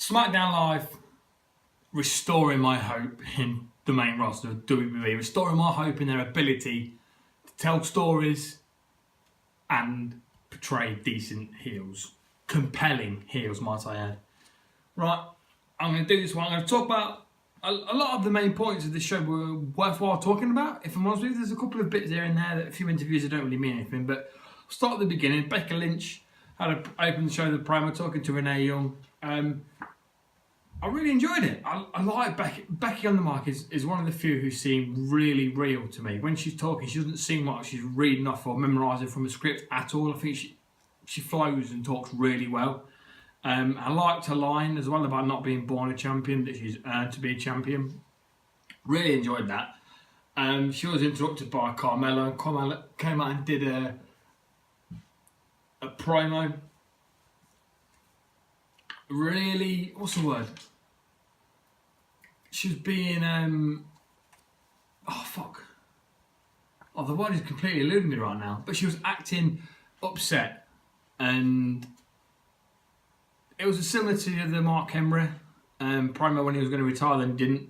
SmackDown Live restoring my hope in the main roster of WWE, restoring my hope in their ability to tell stories and portray decent heels. Compelling heels, might I add. Right, I'm going to do this one. I'm going to talk about a lot of the main points of this show were worthwhile talking about. If I'm honest with you, there's a couple of bits here and there that a few interviews that don't really mean anything, but I'll start at the beginning. Becky Lynch had opened the show the promo talking to Renee Young. I really enjoyed it. I like Becky. Becky on the mic is one of the few who seem really real to me. When she's talking, she doesn't seem like she's reading off or memorising from a script at all. I think she flows and talks really well. I liked her line as well about not being born a champion, that she's earned to be a champion. Really enjoyed that. She was interrupted by Carmella, and Carmella came out and did a promo. Really, what's the word? She was being, the word is completely eluding me right now. But she was acting upset, and it was similar to the Mark Henry promo when he was going to retire, then didn't.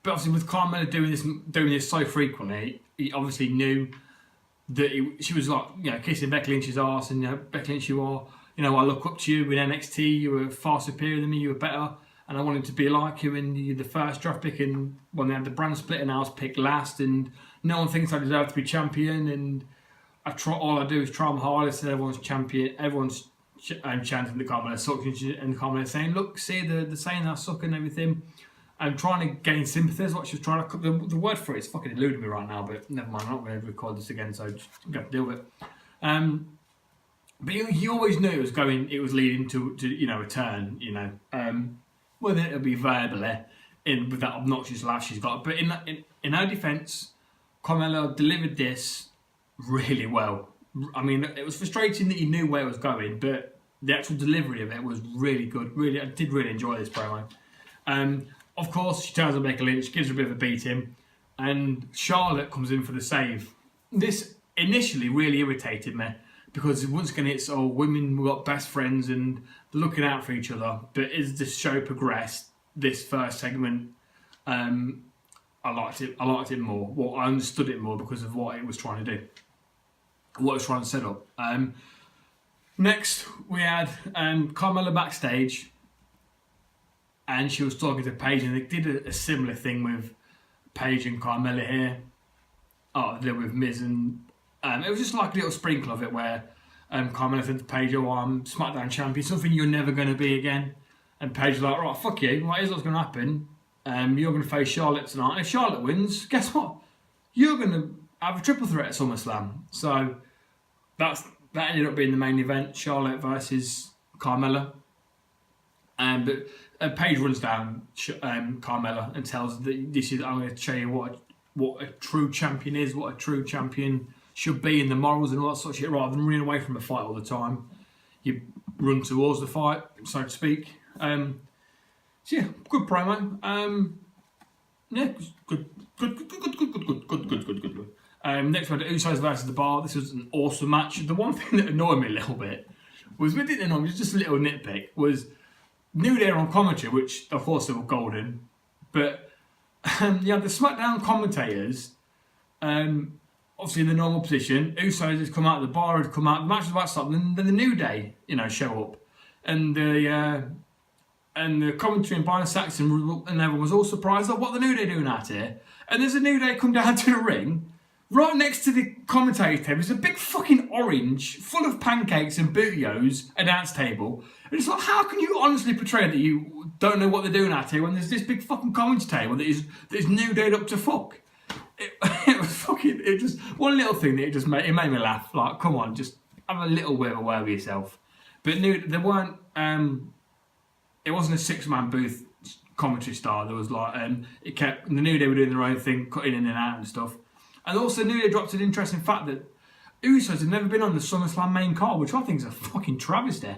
But obviously with Carmella doing this so frequently, he obviously knew that she was like, kissing Becky Lynch's ass, and Becky Lynch, I look up to you in NXT. You were far superior than me. You were better, and I wanted to be like you. And you're the first draft pick, and when they had the brand split, and I was picked last, and no one thinks I deserve to be champion. And all I do is try my hardest, and everyone's champion. Everyone's chanting the Carmella sucks, and Carmella saying, "Look, see, they're saying I suck and everything." I'm trying to gain sympathy. That's what she was trying to. The word for it is fucking eluding me right now, but never mind. I'm not going to record this again, so just got to deal with it. But he always knew it was leading to a turn, whether it'll be verbally with that obnoxious laugh she's got. But in her defence, Carmella delivered this really well. I mean, it was frustrating that you knew where it was going, but the actual delivery of it was really good. Really, I did really enjoy this promo. Of course, she turns on Becky Lynch, gives her a bit of a beating, and Charlotte comes in for the save. This initially really irritated me, because once again it's women, we've got best friends and looking out for each other. But as the show progressed, this first segment, I liked it more. Well, I understood it more because of what it was trying to do, what it was trying to set up. Next, we had Carmella backstage, and she was talking to Paige, and they did a similar thing with Paige and Carmella here. They were with Miz, and it was just like a little sprinkle of it where Carmella said to Paige, I'm SmackDown champion, something you're never going to be again. And Paige was like, right, fuck you, here's what's going to happen. You're going to face Charlotte tonight, and if Charlotte wins, guess what? You're going to have a triple threat at SummerSlam. So that ended up being the main event, Charlotte versus Carmella. But Paige runs down Carmella and tells her that I'm going to show you what a true champion is, what a true champion should be, in the morals and all that sort of shit, rather than running away from a fight all the time. You run towards the fight, so to speak. So yeah, good promo. Good. Next one, the Usos versus the Bar. This was an awesome match. The one thing that annoyed me a little bit was, just a little nitpick, was New Day on commentary, which of course they were golden, but you had the SmackDown commentators, obviously in the normal position. Usos has come out, the Bar had come out, the match was about to stop, then the New Day, show up, and the commentary and Byron Saxon and everyone was all surprised. What the New Day doing out here? And there's a New Day come down to the ring. Right next to the commentator table is a big fucking orange, full of pancakes and burritos, announce table. And it's like, how can you honestly portray that you don't know what they're doing out here when there's this big fucking commentary table that is New Day up to fuck? It just one little thing that it made me laugh. Like, come on, just have a little bit of a way with yourself. But there weren't. It wasn't a 6-man booth commentary style. There was like the New Day were doing their own thing, cutting in and out and stuff. And also, New Day dropped an interesting fact that Usos have never been on the SummerSlam main card, which I think is a fucking travesty.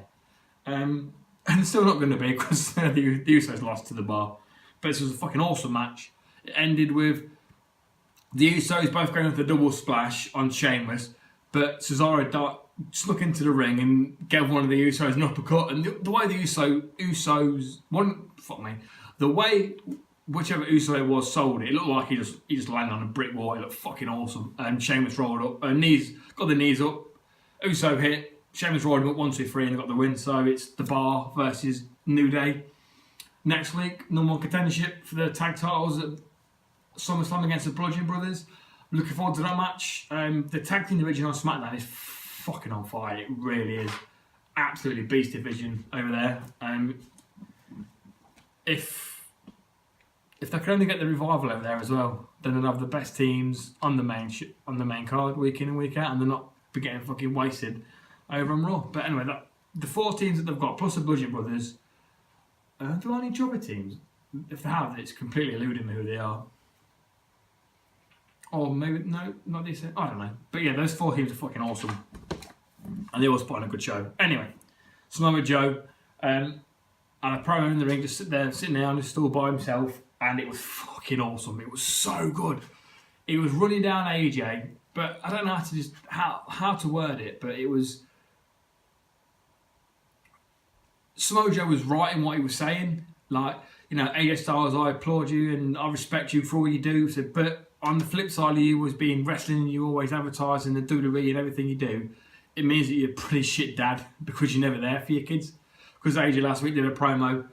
And it's still not going to be, because the Usos lost to the Bar. But this was a fucking awesome match. It ended with the Usos both going with the double splash on Sheamus, but Cesaro snuck into the ring and gave one of the Usos an uppercut. And the way the Usos, the way whichever Uso it was sold it looked like he just landed on a brick wall. It looked fucking awesome. And Sheamus rolled up, got the knees up. Uso hit. Sheamus rolled him up 1, 2, 3 and got the win. So it's The Bar versus New Day. Next week, number 1 contendership for the tag titles at SummerSlam against the Bludgeon Brothers. I'm looking forward to that match. The tag team division on SmackDown is fucking on fire. It really is. Absolutely beast division over there. If they could only get the Revival over there as well, then they'd have the best teams on the main card week in and week out, and they're not be getting fucking wasted over on Raw. But anyway, the 4 teams that they've got plus the Bludgeon Brothers. Do I need other teams? If they have, it's completely eluding me who they are. Or maybe no, not these. I don't know. But yeah, those 4 teams are fucking awesome, and they always put on a good show. Anyway, Samoa Joe and a promo in the ring, just sitting there on the stool by himself. And it was fucking awesome. It was so good. He was running down AJ, but I don't know how to word it, but it was Samoa Joe was right in what he was saying. Like, AJ Styles, I applaud you and I respect you for all you do. So, but on the flip side of you was being wrestling, you always advertising the WWE and everything you do. It means that you're a pretty shit dad because you're never there for your kids. Because AJ last week did a promo.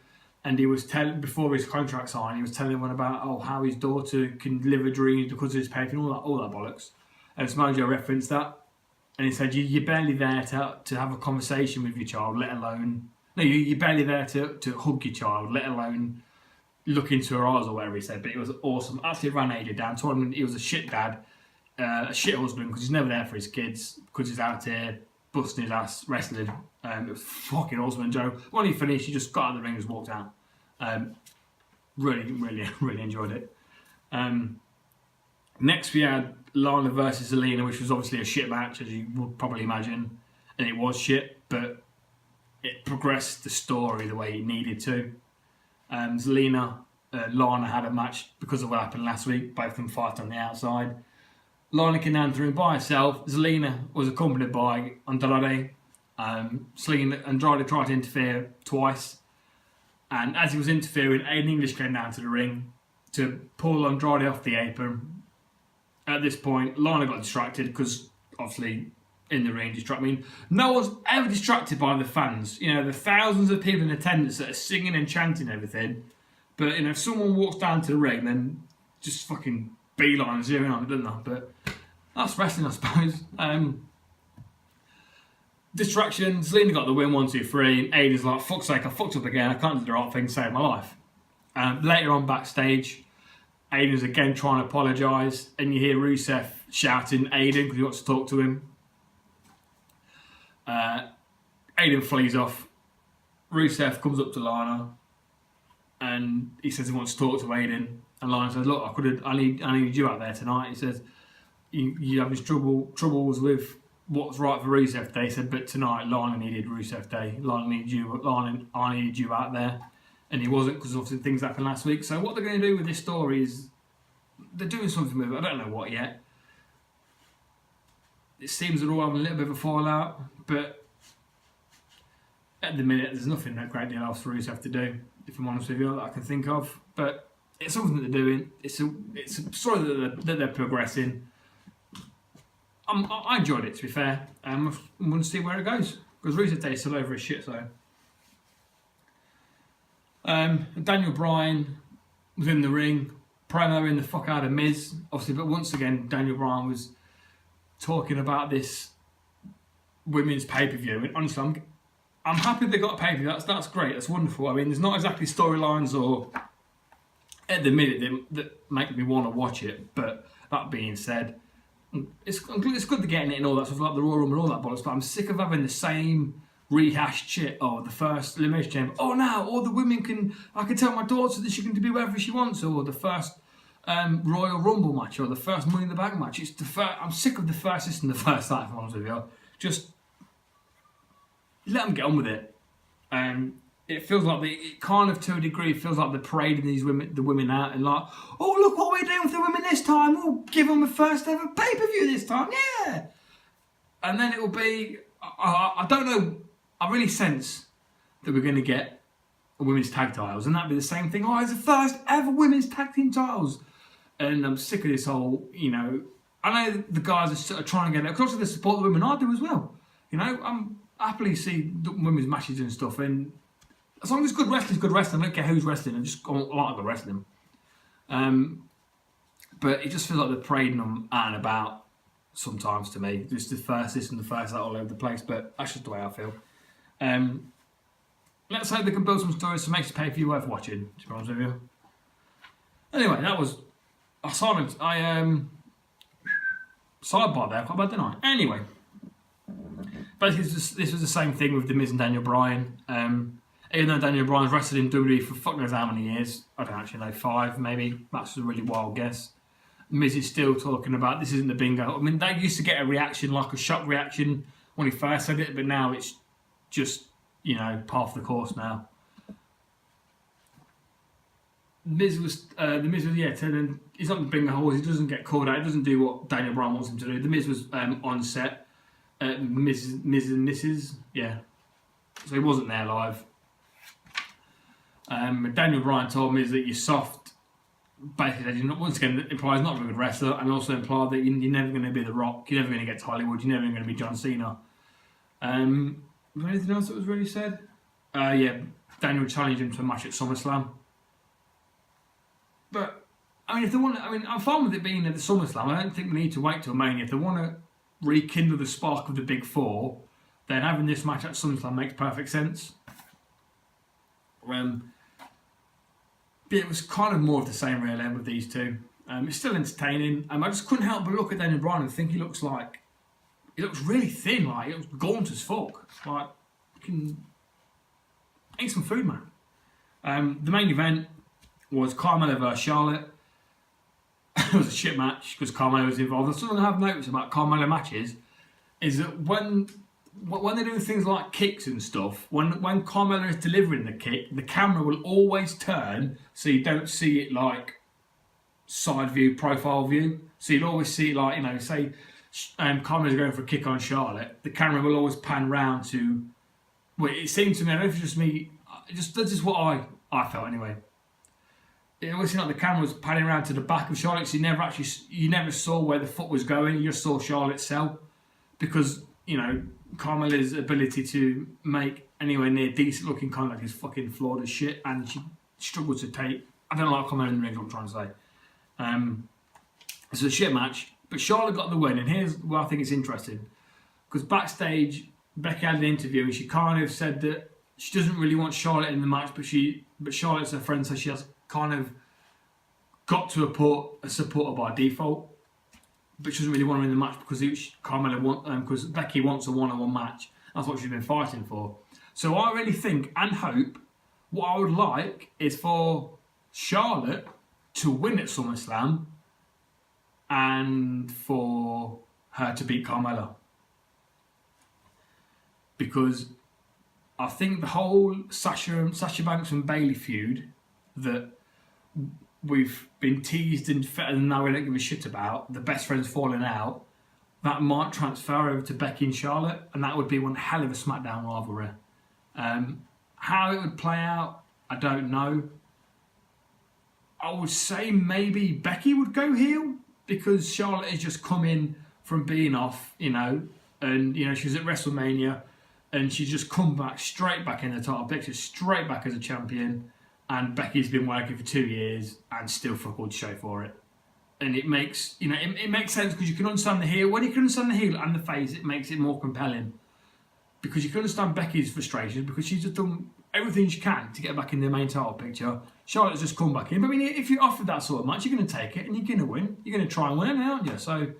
And he was telling, before his contract signed, he was telling everyone about how his daughter can live a dream because of his paper and all that bollocks. And Samoa Joe referenced that. And he said, you're barely there to have a conversation with your child, let alone... No, you're barely there to hug your child, let alone look into her eyes or whatever he said. But it was awesome. Absolutely ran AJ down. Told him he was a shit dad, a shit husband because he's never there for his kids, because he's out here busting his ass, wrestling. It was fucking awesome. And Joe, when he finished, he just got out of the ring and just walked out. Really enjoyed it. Next we had Lana versus Zelina, which was obviously a shit match, as you would probably imagine. And it was shit, but it progressed the story the way it needed to. Lana had a match because of what happened last week. Both of them fight on the outside. Lana came down through by herself. Zelina was accompanied by Andrade. Andrade tried to interfere twice, and as he was interfering, Aiden English came down to the ring to pull Andrade off the apron. At this point, Lana got distracted because obviously in the ring no one's ever distracted by the fans. The thousands of people in attendance that are singing and chanting everything. But if someone walks down to the ring, then just fucking beeline zeroing on it, doesn't they? But that's wrestling, I suppose. Distraction, Zelina got the win 1, 2, 3. And Aiden's like, fuck's sake, I fucked up again. I can't do the right thing to save my life. Later on backstage, Aiden's again trying to apologise. And you hear Rusev shouting Aiden because he wants to talk to him. Aiden flees off. Rusev comes up to Lana and he says he wants to talk to Aiden. And Lana says, look, I need you out there tonight. He says, you have these troubles with what's right for Rusev Day. He said, but tonight Lana needed Rusev Day. I needed you out there. And he wasn't, because obviously things happened last week. So what they're going to do with this story is they're doing something with it. I don't know what yet. It seems they're all having a little bit of a fallout, but at the minute there's nothing that great deal else for Rusev to do, if I'm honest with you, that I can think of. But it's something that they're doing. It's a story that they're progressing. I enjoyed it, to be fair. I'm going to see where it goes, because Rusev Day is still over his shit. So Daniel Bryan was in the ring, promoing the fuck out of Miz, obviously. But once again, Daniel Bryan was talking about this women's pay-per-view. And honestly, I'm happy they got a pay-per-view. That's great. That's wonderful. I mean, there's not exactly storylines or at the minute that make me want to watch it. But that being said, it's good to getting it and all that stuff, like the Royal Rumble and all that bollocks. But I'm sick of having the same rehashed shit. Oh, the first Elimination Chamber. Oh, now all the women I can tell my daughter that she can be wherever she wants. Or the first Royal Rumble match, or the first Money in the Bank match. It's the first. I'm sick of the first this and the first that, if I'm honest with you. Just let them get on with it. It feels like it kind of, to a degree, feels like they're parading the women out and like, oh, look what we're doing with the women this time. We'll give them a first ever pay-per-view this time, yeah. And then it will be, I don't know. I really sense that we're going to get a women's tag titles, and that'd be the same thing. Oh, it's the first ever women's tag team titles, and I'm sick of this whole. I know the guys are sort of trying to get it. Of course, they support the women. I do as well. I'm happily see the women's matches and stuff, and as long as good wrestling's good wrestling, I don't care who's wrestling. I just like the wrestling. But it just feels like they're parading them out and about sometimes to me. Just the first this and the first that all over the place, but that's just the way I feel. Let's hope they can build some stories to make the pay-per-view worth watching, to be honest with you. Anyway, that was a silent. Sidebar there, quite bad, didn't I? Anyway, basically this was the same thing with The Miz and Daniel Bryan. Even though Daniel Bryan's wrestled in WWE for fuck knows how many years, I don't actually know, 5 maybe. That's a really wild guess. Miz is still talking about this isn't the bingo. I mean, they used to get a reaction, like a shock reaction, when he first said it, but now it's just, par for the course now. The Miz was telling he's not the bingo horse. He doesn't get called out. He doesn't do what Daniel Bryan wants him to do. The Miz was on set, Miz and Mrs. Yeah, so he wasn't there live. Daniel Bryan told Miz that you're soft. Basically, once again, it implies not a very good wrestler, and also implied that you're never going to be The Rock. You're never going to get to Hollywood. You're never going to be John Cena. Was there anything else that was really said? Daniel challenged him to a match at SummerSlam. But if they want, I'm fine with it being at the SummerSlam. I don't think we need to wait till Mania. If they want to rekindle the spark of the Big Four, then having this match at SummerSlam makes perfect sense. It was kind of more of the same really with these two. It's still entertaining. I just couldn't help but look at Daniel Bryan and think he looks really thin. Like, he looks gaunt as fuck. Like, you can eat some food, man. The main event was Carmella versus Charlotte. It was a shit match because Carmella was involved. And something I have noticed about Carmella matches is that when they're doing things like kicks and stuff, when Carmella is delivering the kick, the camera will always turn so you don't see it like side view, profile view. So you'll always see it like, say Carmella's going for a kick on Charlotte, the camera will always pan round to, well, it seemed to me, I don't know if it's just me, that's just what I felt anyway. It always seemed like the camera was panning around to the back of Charlotte, so you never saw where the foot was going, you just saw Charlotte sell. Because, Carmella's ability to make anywhere near decent looking contact is fucking flawed as shit, and she struggles to take. I don't like Carmella in the ring, is what I'm trying to say. It's a shit match, but Charlotte got the win, and here's where I think it's interesting. Because backstage, Becky had an interview, and she kind of said that she doesn't really want Charlotte in the match, but Charlotte's her friend, so she has kind of got to a supporter by default. But she doesn't really want her in the match because because Becky wants a one-on-one match. That's what she's been fighting for. So I really think and hope what I would like is for Charlotte to win at SummerSlam and for her to beat Carmella. Because I think the whole Sasha Banks and Bayley feud that we've been teased and now we don't give a shit about, the best friends falling out, that might transfer over to Becky and Charlotte, and that would be one hell of a SmackDown rivalry. How it would play out, I don't know. I would say maybe Becky would go heel, because Charlotte has just come in from being off, and she was at WrestleMania, and she's just come back straight back in the title picture, straight back as a champion. And Becky's been working for 2 years and still fuck all to show for it. And it makes, it makes sense because you can understand the heel. When you can understand the heel and the face, it makes it more compelling. Because you can understand Becky's frustrations because she's just done everything she can to get back in the main title picture. Charlotte's just come back in. But if you're offered that sort of match, you're going to take it and you're going to win. You're going to try and win it, aren't you? So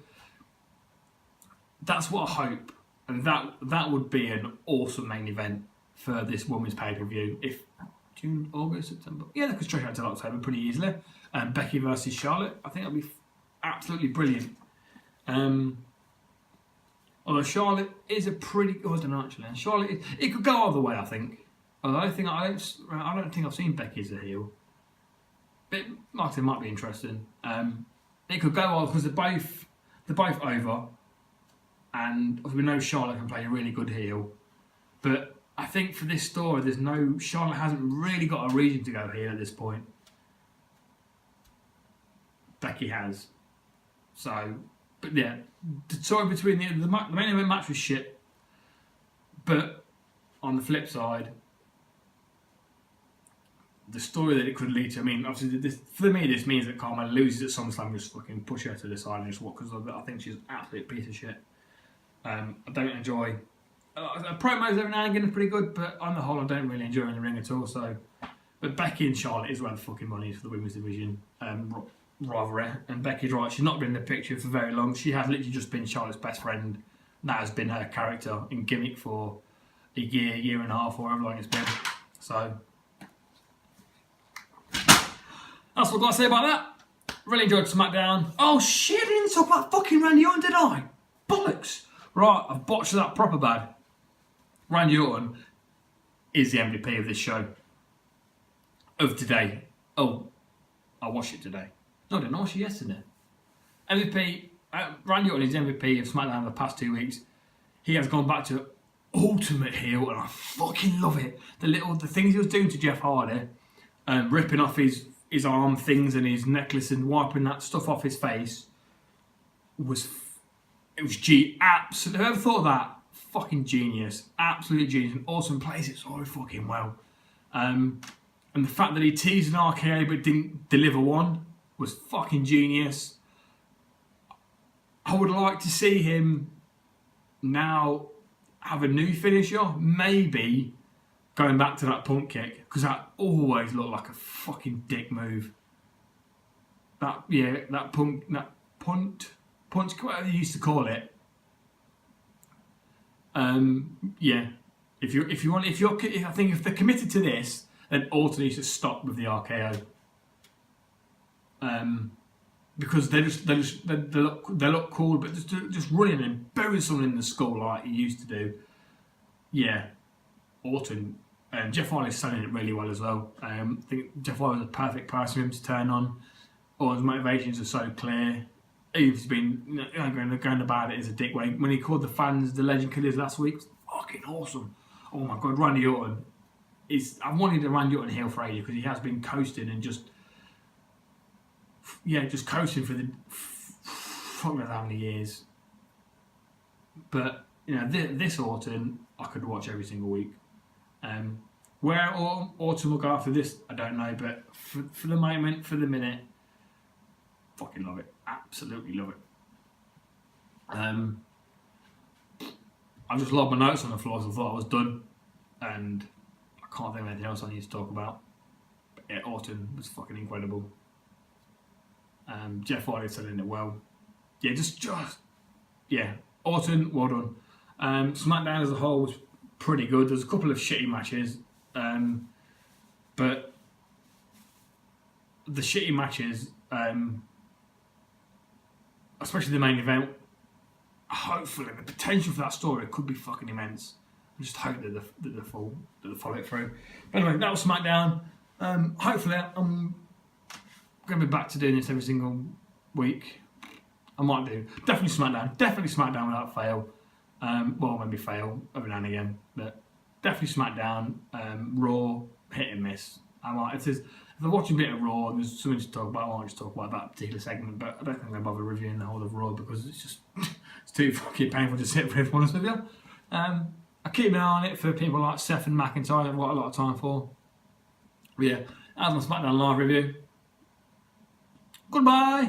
that's what I hope. And that would be an awesome main event for this women's pay-per-view. If June, August, September. Yeah, they could stretch out till October pretty easily. Becky versus Charlotte. I think that'd be absolutely brilliant. Although Charlotte is a pretty... I don't know, actually. Charlotte, it could go either way, I think. Although I don't think I've seen Becky as a heel. But like I said, it might be interesting. It could go on because they're both over. and we know Charlotte can play a really good heel, but I think for this story, Charlotte hasn't really got a reason to go heel at this point. Becky has. So, but yeah, the story between the main event match was shit. But on the flip side, the story that it could lead to, I mean, obviously, for me, this means that Carmella loses at SummerSlam and just fucking push her to the side and just walk, because I think she's an absolute piece of shit. I don't enjoy. Promos every now and again are pretty good, but on the whole, I don't really enjoy her in the ring at all. So, but Becky and Charlotte is where the fucking money is for the women's division rivalry. And Becky's right; she's not been in the picture for very long. She has literally just been Charlotte's best friend. That has been her character and gimmick for a year and a half, or however long it's been. So that's what I've got to say about that. Really enjoyed SmackDown. Oh shit! I didn't talk about fucking Randy Orton, did I? Bollocks! Right, I've botched that proper bad. Randy Orton is the MVP of this show. Of today. Oh, I watched it today. No, I didn't watch it yesterday. MVP, Randy Orton is the MVP of SmackDown the past 2 weeks. He has gone back to ultimate heel, and I fucking love it. The things he was doing to Jeff Hardy, ripping off his arm things and his necklace and wiping that stuff off his face, was absolutely. Whoever thought of that? Fucking genius, absolutely genius, and awesome. Plays it so fucking well. And the fact that he teased an RKO but didn't deliver one was fucking genius. I would like to see him now have a new finisher, maybe going back to that punt kick, because that always looked like a fucking dick move. That punt, whatever you used to call it. Yeah. I think if they're committed to this, then Orton needs to stop with the RKO. Because they look cool, but just running and burying someone in the skull like he used to do. Yeah, Orton. Jeff Hardy's selling it really well as well. I think Jeff Hardy was a perfect person for him to turn on. Orton's motivations are so clear. He's been going about it as a dick way. When he called the fans the legend killers last week, it was fucking awesome. Oh my god, Randy Orton I've wanted a Randy Orton heel for ages, because he has been coasting and just coasting for the fuck knows how many years. But this Orton I could watch every single week. Where Orton will go after this, I don't know, but for the moment, for the minute, fucking love it. Absolutely love it. I just lobbed my notes on the floor, so I thought I was done, and I can't think of anything else I need to talk about. But yeah, Orton was fucking incredible. Jeff Hardy selling it well. Yeah, Orton, well done. SmackDown as a whole was pretty good. There's a couple of shitty matches, but the shitty matches, especially the main event, hopefully the potential for that story could be fucking immense. I just hope that they follow it through. But anyway, that was SmackDown. Hopefully I'm going to be back to doing this every single week. I might do. Definitely SmackDown without fail. Well, maybe fail every now and again, but definitely SmackDown. Raw, hit and miss. If I'm watching a bit of Raw and there's something to talk about, I might just talk about that particular segment, but I don't think I'll bother reviewing the whole of Raw, because it's too fucking painful to sit with, honest with you. I keep an eye on it for people like Seth and McIntyre. I've got a lot of time for. But yeah, that's my SmackDown live review. Goodbye.